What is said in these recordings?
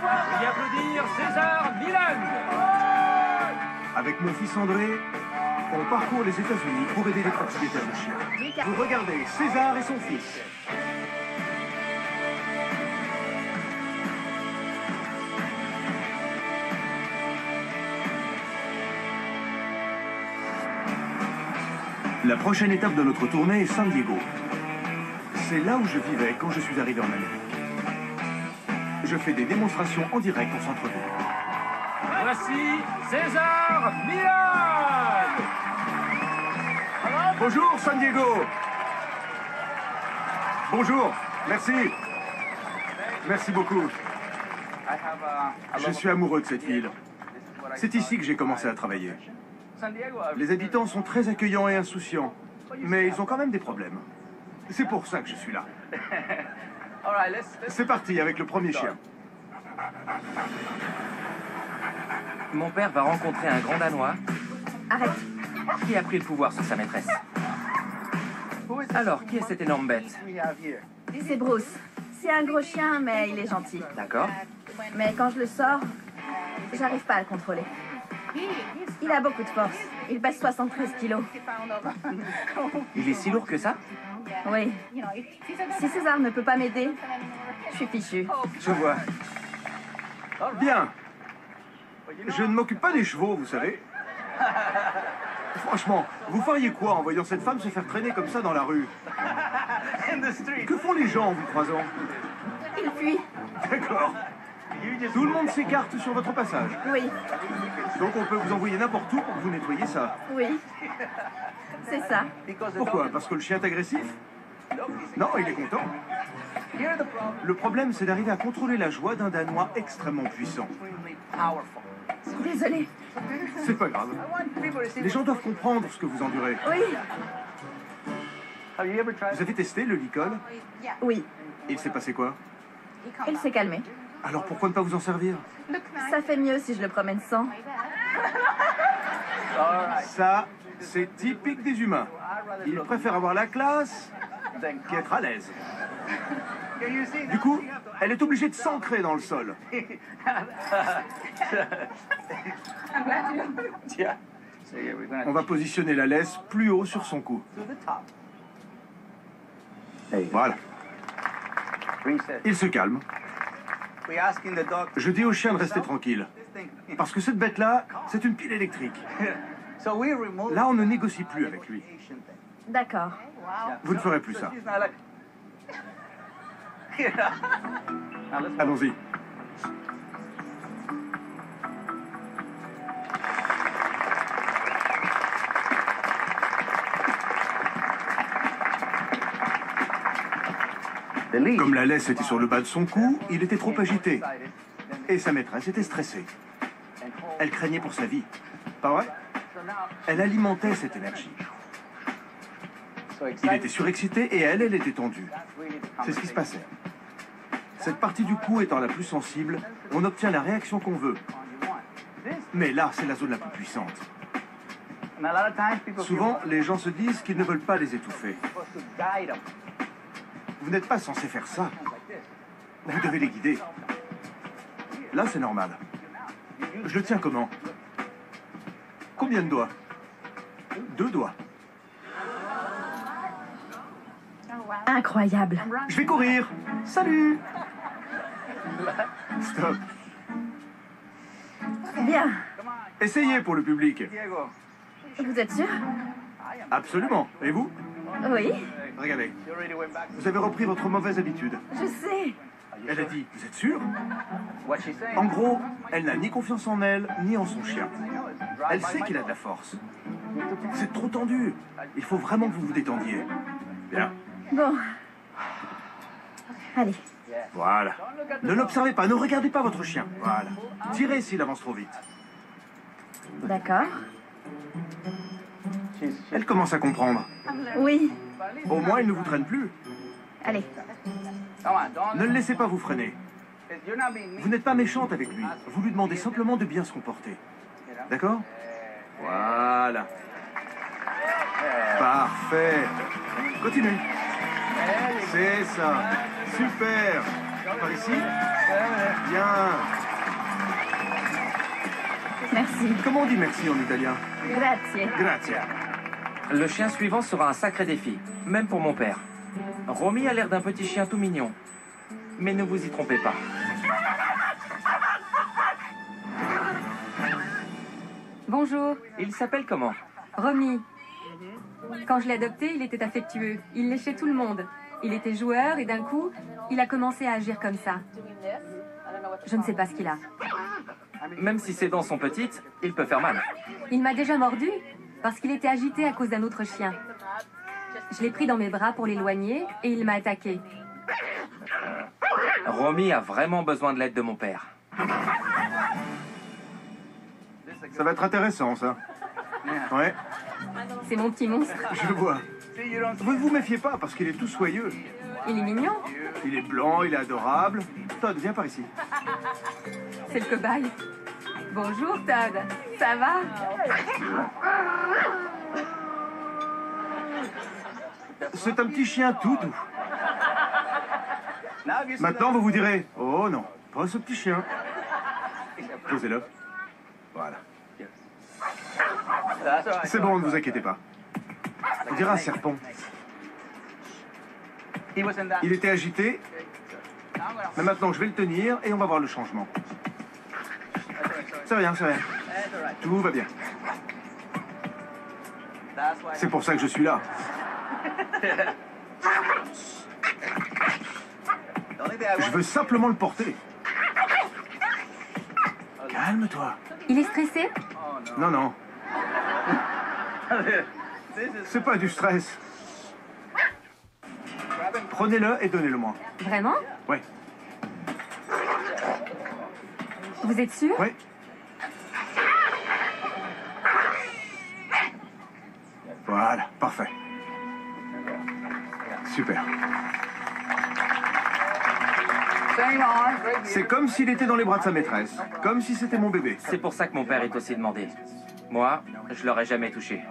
Veuillez applaudir César Milland. Avec mon fils André, on parcourt les États-Unis pour aider les propriétaires de chiens. Vous regardez César et son fils. La prochaine étape de notre tournée est San Diego. C'est là où je vivais quand je suis arrivé en Amérique. Je fais des démonstrations en direct en centre-ville. Voici César Milland. Bonjour San Diego. Bonjour, merci. Merci beaucoup. Je suis amoureux de cette ville. C'est ici que j'ai commencé à travailler. Les habitants sont très accueillants et insouciants, mais ils ont quand même des problèmes. C'est pour ça que je suis là. C'est parti avec le premier chien. Mon père va rencontrer un grand Danois. Arrête. Qui a pris le pouvoir sur sa maîtresse. Alors, qui est cette énorme bête? C'est Bruce. C'est un gros chien, mais il est gentil. D'accord. Mais quand je le sors, j'arrive pas à le contrôler. Il a beaucoup de force. Il pèse 73 kilos. Il est si lourd que ça? Oui. Si César ne peut pas m'aider, je suis fichu. Je vois. Bien. Je ne m'occupe pas des chevaux, vous savez. Franchement, vous feriez quoi en voyant cette femme se faire traîner comme ça dans la rue? Que font les gens en vous croisant? Il fuit. D'accord. Tout le monde s'écarte sur votre passage. Oui, Donc on peut vous envoyer n'importe où pour que vous nettoyiez ça. oui. C'est ça. Pourquoi? Parce que le chien est agressif? Non, il est content. Le problème, c'est d'arriver à contrôler la joie d'un Danois extrêmement puissant. Désolée. C'est pas grave. Les gens doivent comprendre ce que vous endurez. Oui, Vous avez testé le Licol? oui. Il s'est passé quoi? Il s'est calmé. Alors pourquoi ne pas vous en servir? Ça fait mieux si je le promène sans. Ça, c'est typique des humains. Ils préfèrent avoir la classe qu'être à l'aise. Du coup, elle est obligée de s'ancrer dans le sol. On va positionner la laisse plus haut sur son cou. Voilà. Il se calme. Je dis au chien de rester tranquille. Parce que cette bête-là, c'est une pile électrique. Là, on ne négocie plus avec lui. D'accord. Vous ne ferez plus ça. Allons-y. Comme la laisse était sur le bas de son cou, il était trop agité. Et sa maîtresse était stressée. Elle craignait pour sa vie. Pas vrai? Elle alimentait cette énergie. Il était surexcité et elle était tendue. C'est ce qui se passait. Cette partie du cou étant la plus sensible, on obtient la réaction qu'on veut. Mais là, c'est la zone la plus puissante. Souvent, les gens se disent qu'ils ne veulent pas les étouffer. Vous n'êtes pas censé faire ça. Vous devez les guider. Là, c'est normal. Je le tiens comment? Combien de doigts? 2 doigts. Incroyable. Je vais courir. Salut. Stop. Bien. Essayez pour le public. Vous êtes sûr? Absolument. Et vous? Oui. Regardez. Vous avez repris votre mauvaise habitude. Je sais. Elle a dit, vous êtes sûr? En gros, elle n'a ni confiance en elle, ni en son chien. Elle sait qu'il a de la force. Vous êtes trop tendu. Il faut vraiment que vous vous détendiez. Bien. Bon. Allez. Voilà. Ne l'observez pas, ne regardez pas votre chien. Voilà. Tirez s'il avance trop vite. D'accord. Elle commence à comprendre. Oui. Au moins, il ne vous traîne plus. Allez. Ne le laissez pas vous freiner. Vous n'êtes pas méchante avec lui. Vous lui demandez simplement de bien se comporter. D'accord? Voilà. Parfait. Continuez. C'est ça. Super. Par ici. Bien. Merci. Comment on dit merci en italien? Grazie. Grazie. Le chien suivant sera un sacré défi, même pour mon père. Romy a l'air d'un petit chien tout mignon. Mais ne vous y trompez pas. Bonjour, Il s'appelle comment? Romy. Quand je l'ai adopté, il était affectueux. Il léchait tout le monde. Il était joueur et d'un coup, il a commencé à agir comme ça. Je ne sais pas ce qu'il a. Même si ses dents sont petites, il peut faire mal. Il m'a déjà mordu parce qu'il était agité à cause d'un autre chien. Je l'ai pris dans mes bras pour l'éloigner et il m'a attaqué. Romy a vraiment besoin de l'aide de mon père. Ça va être intéressant, ça. Ouais, C'est mon petit monstre. je vois. Vous ne vous méfiez pas, parce qu'il est tout soyeux. Il est mignon. Il est blanc, il est adorable. Todd, viens par ici. C'est le cobaye. Bonjour Todd. Ça va? C'est un petit chien tout doux. Maintenant, vous vous direz, oh non, pas ce petit chien. Posez-le. Voilà. C'est bon, ne vous inquiétez pas. On dirait un serpent. Il était agité, mais maintenant je vais le tenir et on va voir le changement. C'est rien, c'est rien. Tout va bien. C'est pour ça que je suis là. Je veux simplement le porter. Calme-toi. Il est stressé? Non, non. C'est pas du stress. Prenez-le et donnez-le-moi. Vraiment? Oui, Vous êtes sûr? oui. Voilà, parfait. Super. C'est comme s'il était dans les bras de sa maîtresse. Comme si c'était mon bébé. C'est pour ça que mon père est aussi demandé. Moi, je l'aurais jamais touché.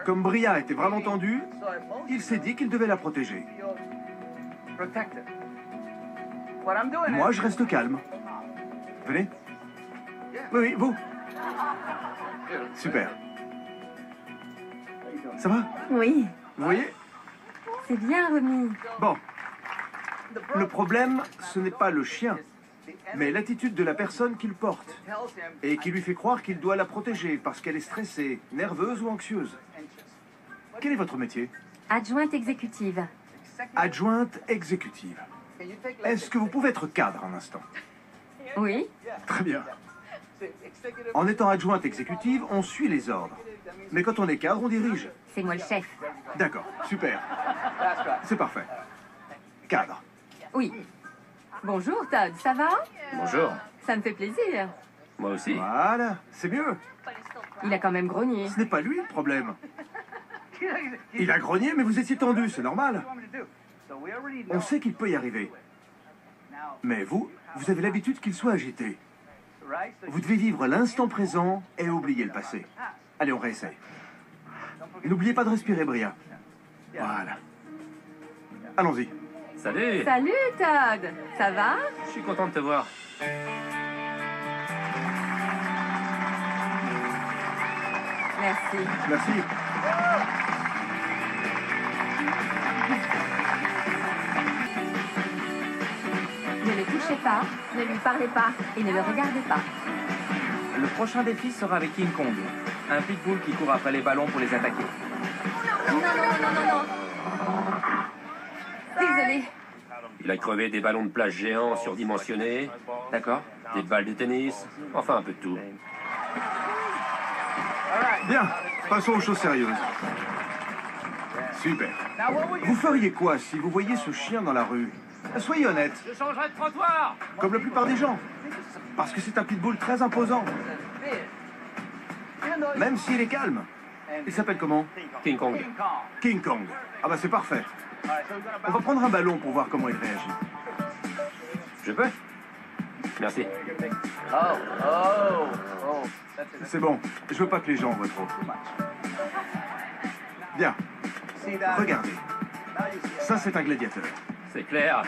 Comme Bria était vraiment tendue, il s'est dit qu'il devait la protéger. Moi, je reste calme. Venez. Oui, oui, vous. Super. Ça va? Oui. Vous voyez? C'est bien, Romy. Bon. Le problème, ce n'est pas le chien, mais l'attitude de la personne qui le porte et qui lui fait croire qu'il doit la protéger parce qu'elle est stressée, nerveuse ou anxieuse. Quel est votre métier? Adjointe exécutive. Adjointe exécutive. Est-ce que vous pouvez être cadre un instant? Oui? Très bien. En étant adjointe exécutive, on suit les ordres. Mais quand on est cadre, on dirige. C'est moi le chef. D'accord, super. C'est parfait. Cadre. Oui. Bonjour Todd, ça va? Bonjour. Ça me fait plaisir. Moi aussi. Voilà, c'est mieux. Il a quand même grogné. Ce n'est pas lui le problème. Il a grogné, mais vous étiez tendu, c'est normal. On sait qu'il peut y arriver. Mais vous, vous avez l'habitude qu'il soit agité. Vous devez vivre l'instant présent et oublier le passé. Allez, on réessaye. N'oubliez pas de respirer, Bria. Voilà. Allons-y. Salut. Salut Todd, ça va? Je suis content de te voir. Merci. Merci. Ne le touchez pas Ne lui parlez pas. et ne le regardez pas. Le prochain défi sera avec King Kong, un pitbull qui court après les ballons pour les attaquer. Non, non, non, non, non, non. Désolée. Il a crevé des ballons de plage géants surdimensionnés, D'accord? des balles de tennis, enfin un peu de tout. Bien, passons aux choses sérieuses. Super. Vous feriez quoi si vous voyiez ce chien dans la rue? Soyez honnête, Je changerai de trottoir. comme la plupart des gens. Parce que c'est un pitbull très imposant. Même s'il est calme. Il s'appelle comment? King Kong. King Kong. Ah bah c'est parfait. On va prendre un ballon pour voir comment il réagit. Je peux? Merci. C'est bon, je veux pas que les gens voient trop. Bien, regardez. Ça c'est un gladiateur. C'est clair.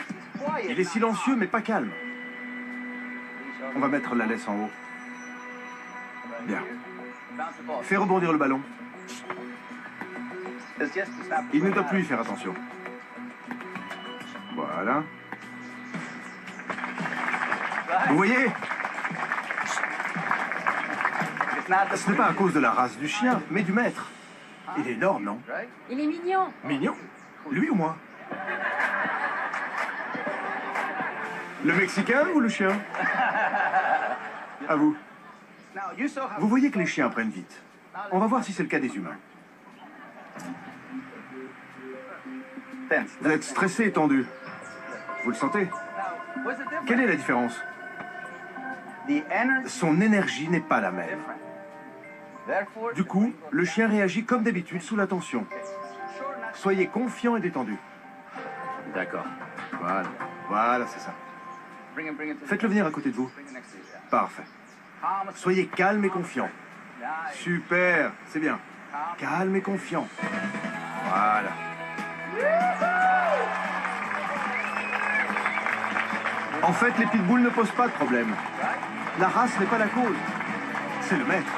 Il est silencieux, mais pas calme. On va mettre la laisse en haut. Bien. Fais rebondir le ballon. Il ne doit plus y faire attention. Voilà. Vous voyez? Ce n'est pas à cause de la race du chien, mais du maître. Il est énorme, non? Il est mignon. Mignon? Lui ou moi? Le Mexicain ou le chien? À vous. Vous voyez que les chiens apprennent vite. On va voir si c'est le cas des humains. Vous êtes stressé et tendu. Vous le sentez? Quelle est la différence? Son énergie n'est pas la même. Du coup, le chien réagit comme d'habitude sous la tension. Soyez confiant et détendu. D'accord. Voilà, voilà, c'est ça. Faites-le venir à côté de vous. Parfait. Soyez calme et confiant. Super, c'est bien. Calme et confiant. Voilà. En fait, les pitbulls ne posent pas de problème. La race n'est pas la cause. C'est le maître.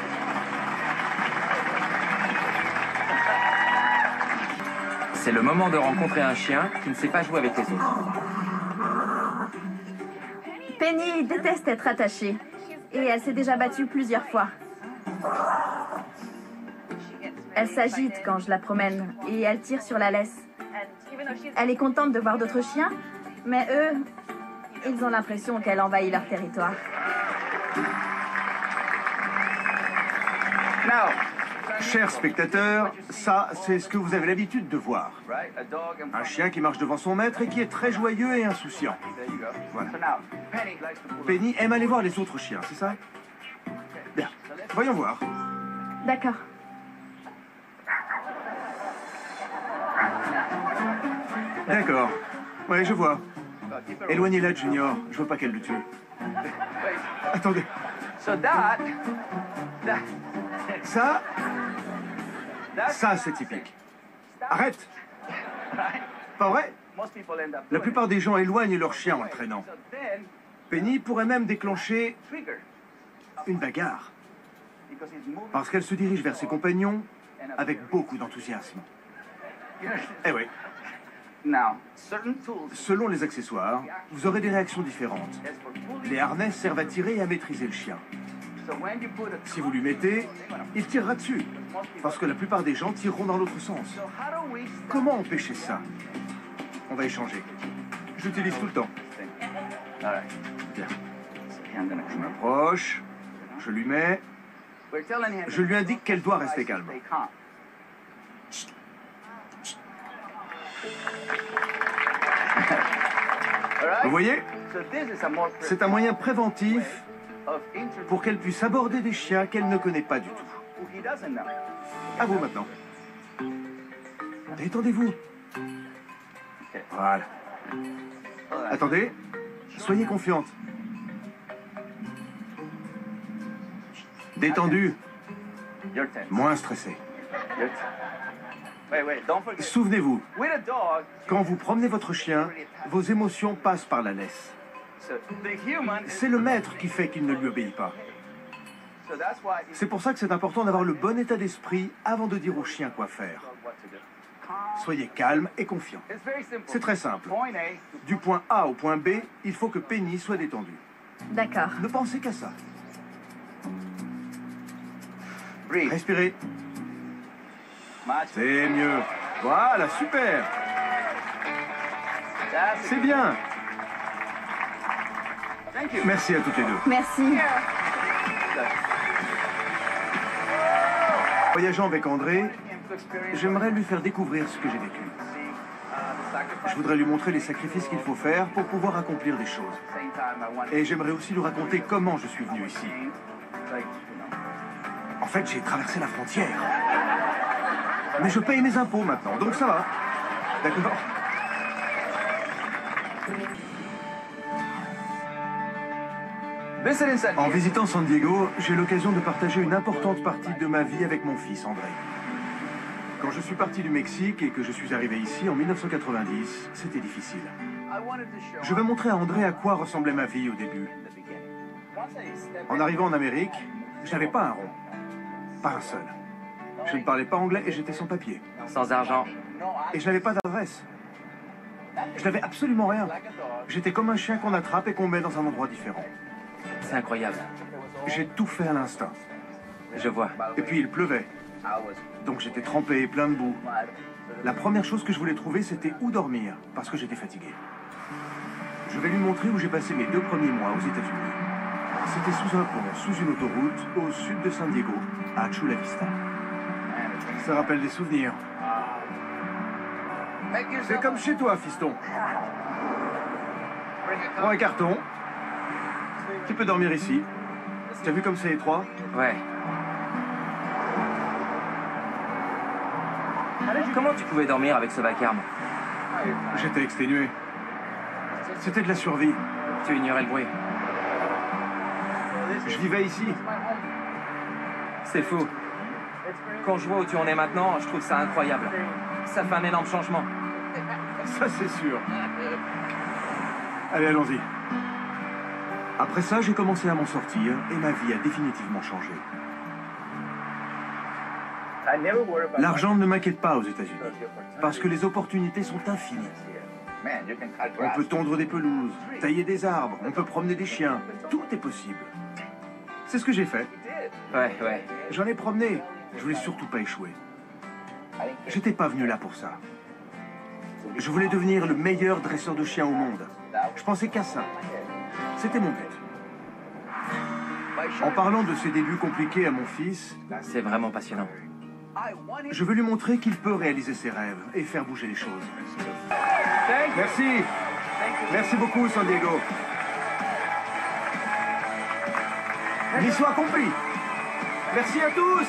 C'est le moment de rencontrer un chien qui ne sait pas jouer avec les autres. Penny déteste être attachée. Et elle s'est déjà battue plusieurs fois. Elle s'agite quand je la promène et elle tire sur la laisse. Elle est contente de voir d'autres chiens, mais eux, ils ont l'impression qu'elle envahit leur territoire. Chers spectateurs, ça, c'est ce que vous avez l'habitude de voir. Un chien qui marche devant son maître et qui est très joyeux et insouciant. Voilà. Penny aime aller voir les autres chiens, c'est ça? Bien. Voyons voir. D'accord. D'accord. Ouais, je vois. Éloignez-la, Junior. Je veux pas qu'elle le tue. Attendez. Ça, c'est typique. Arrête! Pas vrai? La plupart des gens éloignent leur chien en le traînant. Penny pourrait même déclencher une bagarre. Parce qu'elle se dirige vers ses compagnons avec beaucoup d'enthousiasme. Eh oui. Selon les accessoires, vous aurez des réactions différentes. Les harnais servent à tirer et à maîtriser le chien. Si vous lui mettez, il tirera dessus. Parce que la plupart des gens tireront dans l'autre sens. Comment empêcher ça? On va échanger. J'utilise tout le temps. Bien. Je m'approche. Je lui mets. Je lui indique qu'elle doit rester calme. Vous voyez? C'est un moyen préventif pour qu'elle puisse aborder des chiens qu'elle ne connaît pas du tout. À vous maintenant. Détendez-vous. Voilà. Attendez. Soyez confiante. Détendue. Moins stressée. Souvenez-vous, quand vous promenez votre chien, vos émotions passent par la laisse. C'est le maître qui fait qu'il ne lui obéit pas. C'est pour ça que c'est important d'avoir le bon état d'esprit avant de dire au chien quoi faire. Soyez calme et confiant. C'est très simple. Du point A au point B, il faut que Penny soit détendue. D'accord. Ne pensez qu'à ça. Respirez. C'est mieux. Voilà, super. C'est bien. Merci à toutes les deux. Merci. Voyageant avec André, j'aimerais lui faire découvrir ce que j'ai vécu. Je voudrais lui montrer les sacrifices qu'il faut faire pour pouvoir accomplir des choses. Et j'aimerais aussi lui raconter comment je suis venu ici. En fait, j'ai traversé la frontière. Mais je paye mes impôts maintenant, donc ça va. D'accord? En visitant San Diego, j'ai l'occasion de partager une importante partie de ma vie avec mon fils, André. Quand je suis parti du Mexique et que je suis arrivé ici en 1990, c'était difficile. Je veux montrer à André à quoi ressemblait ma vie au début. En arrivant en Amérique, je n'avais pas un rond. Pas un seul. Je ne parlais pas anglais et j'étais sans papier. Sans argent. Et je n'avais pas d'adresse. Je n'avais absolument rien. J'étais comme un chien qu'on attrape et qu'on met dans un endroit différent. C'est incroyable. J'ai tout fait à l'instinct. Je vois. Et puis il pleuvait. Donc j'étais trempé, plein de boue. La première chose que je voulais trouver, c'était où dormir, parce que j'étais fatigué. Je vais lui montrer où j'ai passé mes 2 premiers mois aux États-Unis. C'était sous un pont, sous une autoroute, au sud de San Diego, à Chula Vista. Ça rappelle des souvenirs. C'est comme chez toi, fiston. Prends un carton. Tu peux dormir ici. T'as vu comme c'est étroit? Ouais. Comment tu pouvais dormir avec ce vacarme? J'étais exténué. C'était de la survie. Tu ignorais le bruit. Je vivais ici. C'est fou. Quand je vois où tu en es maintenant, je trouve ça incroyable. Ça fait un énorme changement. Ça, c'est sûr. Allez, allons-y. Après ça, j'ai commencé à m'en sortir et ma vie a définitivement changé. L'argent ne m'inquiète pas aux États-Unis, parce que les opportunités sont infinies. On peut tondre des pelouses, tailler des arbres, on peut promener des chiens. Tout est possible. C'est ce que j'ai fait. Ouais. J'en ai promené. Je voulais surtout pas échouer. J'étais pas venu là pour ça. Je voulais devenir le meilleur dresseur de chiens au monde. Je pensais qu'à ça. C'était mon but. En parlant de ses débuts compliqués à mon fils, C'est vraiment passionnant. je veux lui montrer qu'il peut réaliser ses rêves et faire bouger les choses. Merci. Merci beaucoup, San Diego. Mission accomplie. Merci à tous.